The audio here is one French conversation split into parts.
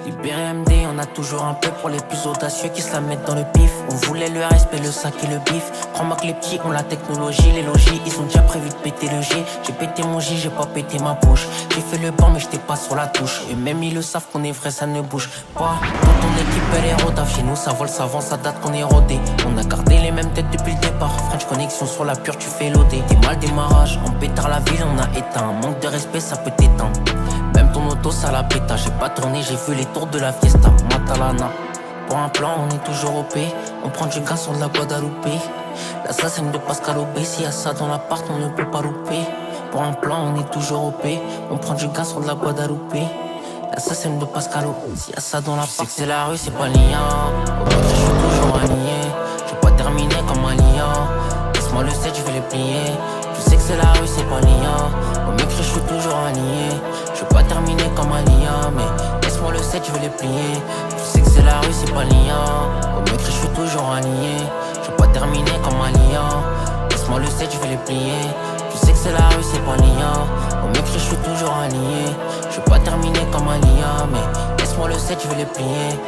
Libéré MD, on a toujours un peu pour les plus audacieux qui se la mettent dans le pif. On voulait le respect, le sac et le bif. Crois-moi que les petits ont la technologie, les logis, ils ont déjà prévu de péter le G. J'ai pété mon J, j'ai pas pété ma bouche. J'ai fait le banc mais j'étais pas sur la touche. Et même ils le savent qu'on est vrai, ça ne bouge pas. Dans ton équipe elle est rodave, chez nous ça vole, ça avance, ça date qu'on est rodé. On a gardé les mêmes têtes depuis le départ. French connexion sur la pure, tu fais l'OD. T'es mal démarrage, en pétard la ville on a éteint. Manque de respect ça peut t'éteindre. Même ton auto ça la péta, j'ai pas tourné, j'ai vu les tours de la fiesta. Matalana. Pour un plan, on est toujours OP. On prend du gaz sur de la Guadeloupe. L'assassin de Pascal Obé. S'il y a ça dans l'appart, on ne peut pas louper. Pour un plan, on est toujours OP. On prend du gaz sur de la Guadeloupe. L'assassin de Pascal Obé. S'il y a ça dans l'appart, c'est que c'est la rue, c'est pas liant. Au contraire, je suis toujours aligné. Je vais pas terminer comme un lion. Laisse-moi le 7, je vais les plier. Je sais que c'est la rue, c'est pas liant. Au mec, je suis toujours aligné. Je vais pas terminer comme un lion, mais laisse-moi le 7, je vais les plier. Je sais que c'est la rue, c'est pas liant. Au mec, je suis toujours aligné. Je vais pas terminer comme un lion. Laisse-moi le 7, je vais les plier. Je sais que c'est la rue, c'est pas liant. Au mec, je suis toujours aligné. Je vais pas terminer comme un lion, mais laisse-moi le 7, je vais les plier.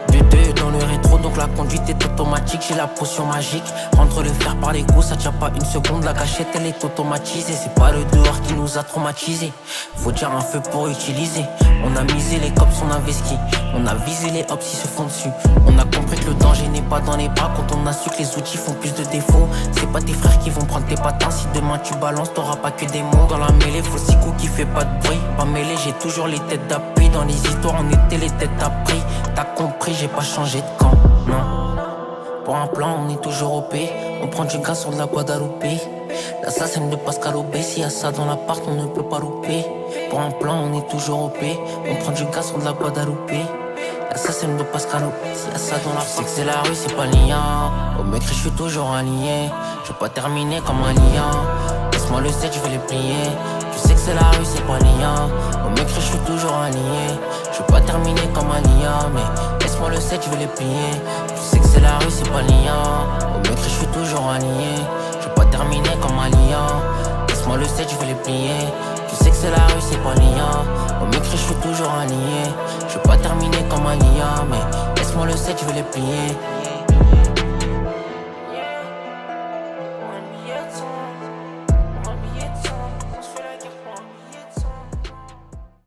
Du 2 dans le rétro, donc la conduite est automatique. J'ai la potion magique, rendre le fer par les coups, ça tient pas une seconde. La gâchette elle est automatisée, c'est pas le dehors qui nous a traumatisés. Faut dire un feu pour utiliser. On a misé les cops, on a investi. On a visé les hops, ils se font dessus. On a compris que le danger n'est pas dans les bras. Quand on a su que les outils font plus de défauts, c'est pas tes frères qui vont prendre tes patins. Si demain tu balances, t'auras pas que des mots. Dans la mêlée, faut 6 coups qui fait pas de bruit. Pas mêlé, j'ai toujours les têtes d'appui. Dans les histoires, on était les têtes appris. T'as compris, j'ai pas changé de camp, non. Pour un plan, on est toujours OP. On prend du gaz sur de la Guadeloupe. L'assassin de Pascal Obé. S'il y a ça dans l'appart, on ne peut pas louper. Pour un plan, on est toujours OP. On prend du gaz sur de la Guadeloupe. L'assassin de Pascal Obé. S'il y a ça dans l'appart, c'est que c'est la rue, c'est pas liant. Au mec, je suis toujours aligné. Je vais pas terminer comme un lion. Laisse-moi le 7, je vais les plier. Je sais que c'est la rue, c'est pas liant. Au mec, je suis toujours aligné. Je vais pas terminer comme un lion, mais laisse-moi le 7, je vais les plier. Je sais que c'est la rue, c'est pas liant. Au mec, je suis toujours aligné. Je vais pas terminer comme un lion. Laisse-moi le 7, je vais les plier. Je sais que c'est la rue, c'est pas liant. Au mec, je suis toujours aligné. Je vais pas terminer comme un lion, mais laisse-moi le 7, je vais les plier.